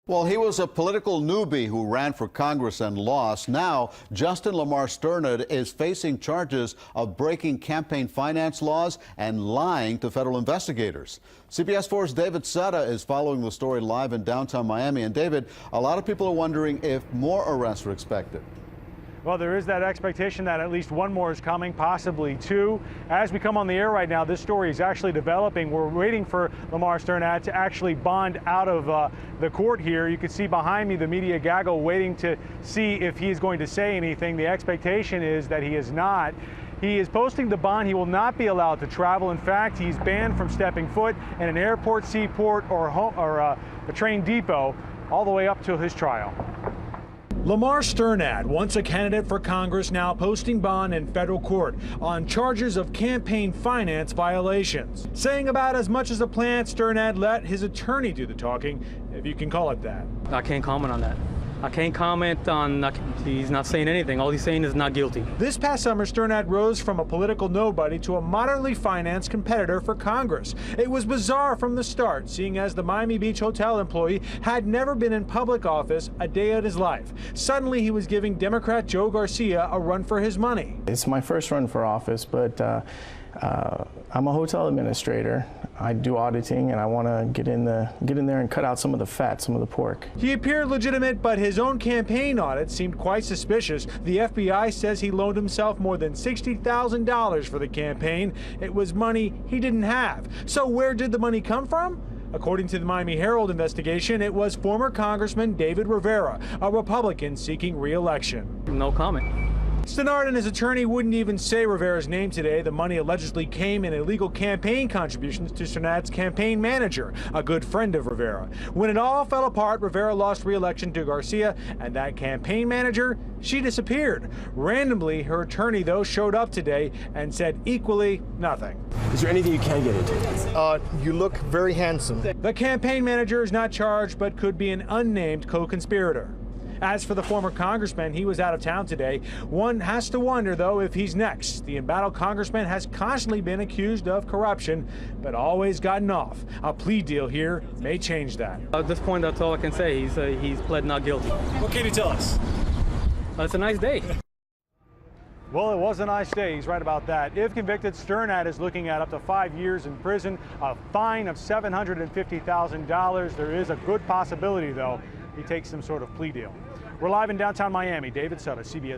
Well, he was a political newbie who ran for Congress and lost. Now, Justin Lamar Sternad is facing charges of breaking campaign finance laws and lying to federal investigators. CBS 4's David Sutta is following the story live in downtown Miami. And David, a lot of people are wondering if more arrests are expected. Well, there is that expectation that at least one more is coming, possibly two. As we come on the air right now, this story is actually developing. We're waiting for Lamar Sternad to actually bond out of the court here. You can see behind me the media gaggle waiting to see if he is going to say anything. The expectation is that he is not. He is posting the bond. He will not be allowed to travel. In fact, he's banned from stepping foot in an airport, seaport, or a train depot all the way up to his trial. Lamar Sternad, once a candidate for Congress, now posting bond in federal court on charges of campaign finance violations. Saying about as much as a plan, Sternad let his attorney do the talking, if you can call it that. I can't comment on that. I can't comment on, he's not saying anything. All he's saying is not guilty. This past summer, Sternad rose from a political nobody to a moderately financed competitor for Congress. It was bizarre from the start, seeing as the Miami Beach hotel employee had never been in public office a day of his life. Suddenly, he was giving Democrat Joe Garcia a run for his money. It's my first run for office, but I'm a hotel administrator. I do auditing, and I want to get in there and cut out some of the fat, some of the pork. He appeared legitimate, but his own campaign audit seemed quite suspicious. The FBI says he loaned himself more than $60,000 for the campaign. It was money he didn't have. So where did the money come from? According to the Miami Herald investigation, it was former Congressman David Rivera, a Republican seeking re-election. No comment. Sternad and his attorney wouldn't even say Rivera's name today. The money allegedly came in illegal campaign contributions to Sternad's campaign manager, a good friend of Rivera. When it all fell apart, Rivera lost re-election to Garcia, and that campaign manager, she disappeared. Randomly, her attorney, though, showed up today and said equally nothing. Is there anything you can get into? You look very handsome. The campaign manager is not charged, but could be an unnamed co-conspirator. As for the former congressman, he was out of town today. One has to wonder, though, if he's next. The embattled congressman has constantly been accused of corruption, but always gotten off. A plea deal here may change that. At this point, that's all I can say. He's pled not guilty. What can you tell us? It's a nice day. Well, it was a nice day. He's right about that. If convicted, Sternad is looking at up to 5 years in prison, a fine of $750,000. There is a good possibility, though, he takes some sort of plea deal. We're live in downtown Miami. David Sutta, CBS.